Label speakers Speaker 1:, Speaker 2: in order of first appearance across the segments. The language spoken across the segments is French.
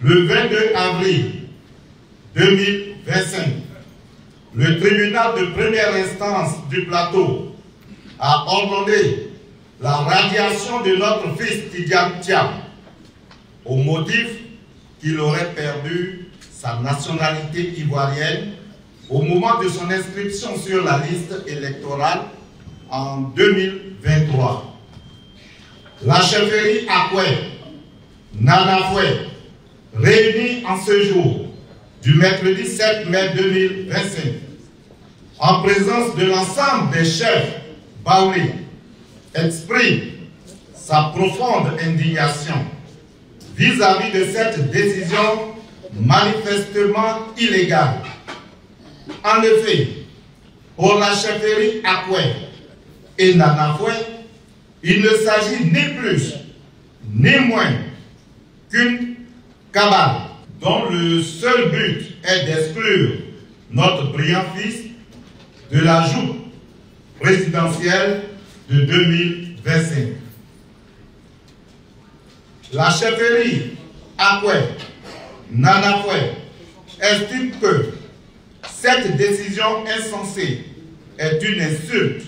Speaker 1: Le 22 avril 2025, le tribunal de première instance du plateau a ordonné la radiation de notre fils Tidiane Thiam au motif qu'il aurait perdu sa nationalité ivoirienne au moment de son inscription sur la liste électorale en 2023. La chefferie Akwe, Nanafoué, réunie en ce jour du mercredi 7 mai 2025, en présence de l'ensemble des chefs Baouri, exprime sa profonde indignation vis-à-vis de cette décision manifestement illégale. En effet, pour la chefferie Akwe et Nanafoué, il ne s'agit ni plus ni moins qu'une cabale dont le seul but est d'exclure notre brillant fils de la joute présidentielle de 2025. La chefferie Akwe, Nanafoué estime que cette décision insensée est une insulte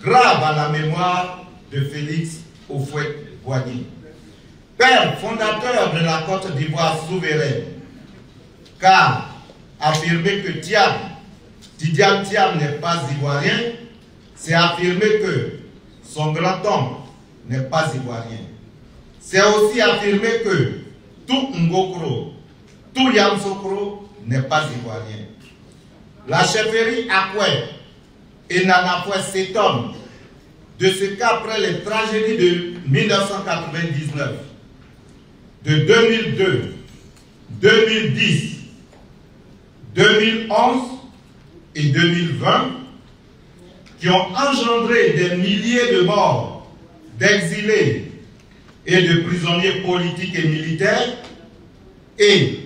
Speaker 1: grave à la mémoire de Félix Houphouët-Boigny, père fondateur de la Côte d'Ivoire souveraine, car affirmer que Tidiane Thiam n'est pas ivoirien, c'est affirmer que son grand-oncle n'est pas ivoirien. C'est aussi affirmer que tout Ngokro, tout Yamoussoukro n'est pas ivoirien. La chefferie Akwe et Nanafoué s'étonnent de ce qu'après les tragédies de 1999, de 2002, 2010, 2011 et 2020, qui ont engendré des milliers de morts, d'exilés et de prisonniers politiques et militaires, et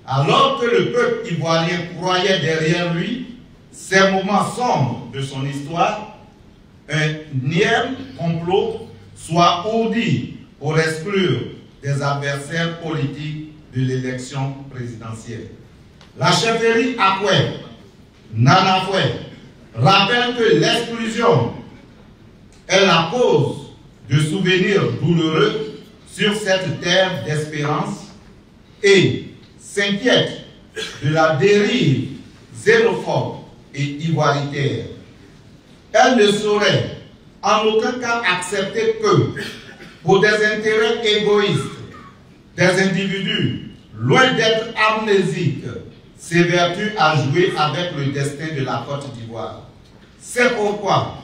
Speaker 1: alors que le peuple ivoirien croyait derrière lui ces moments sombres de son histoire, un énième complot soit ourdi pour exclure des adversaires politiques de l'élection présidentielle. La chefferie Akwe, Nanafoué, rappelle que l'exclusion est la cause de souvenirs douloureux sur cette terre d'espérance et s'inquiète de la dérive xénophobe et ivoiritaire. Elle ne saurait en aucun cas accepter que, pour des intérêts égoïstes, des individus, loin d'être amnésiques, s'évertuent à jouer avec le destin de la Côte d'Ivoire. C'est pourquoi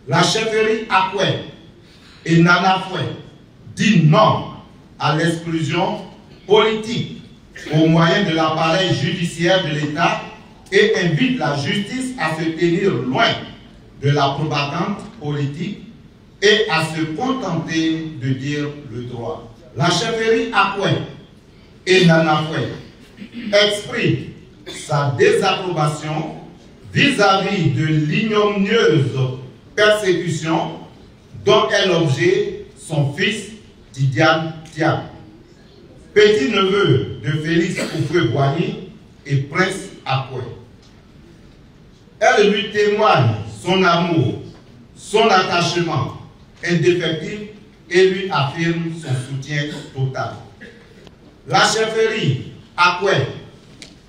Speaker 1: la chefferie Akwe et Nanafoué dit non à l'exclusion politique au moyen de l'appareil judiciaire de l'État et invite la justice à se tenir loin de la propagande politique et à se contenter de dire le droit. La chefferie Akwe et Nanafoué exprime sa désapprobation vis-à-vis de l'ignominieuse persécution dont est l'objet son fils Tidiane Thiam, petit-neveu de Félix Houphouët-Boigny et prince Akwe. Elle lui témoigne son amour, son attachement indéfectible et lui affirme son soutien total. La chefferie Akwe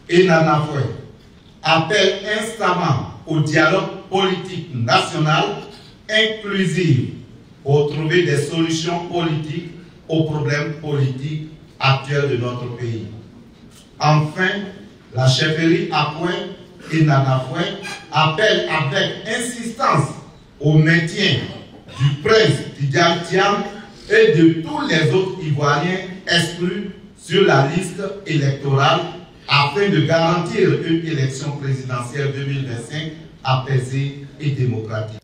Speaker 1: et Nanafoué appelle instamment au dialogue politique national inclusif pour trouver des solutions politiques aux problèmes politiques actuels de notre pays. Enfin, la chefferie Akwe et Nanafoué appelle avec insistance au maintien du prince Tidiane Thiam et de tous les autres Ivoiriens exclus sur la liste électorale afin de garantir une élection présidentielle 2025 apaisée et démocratique.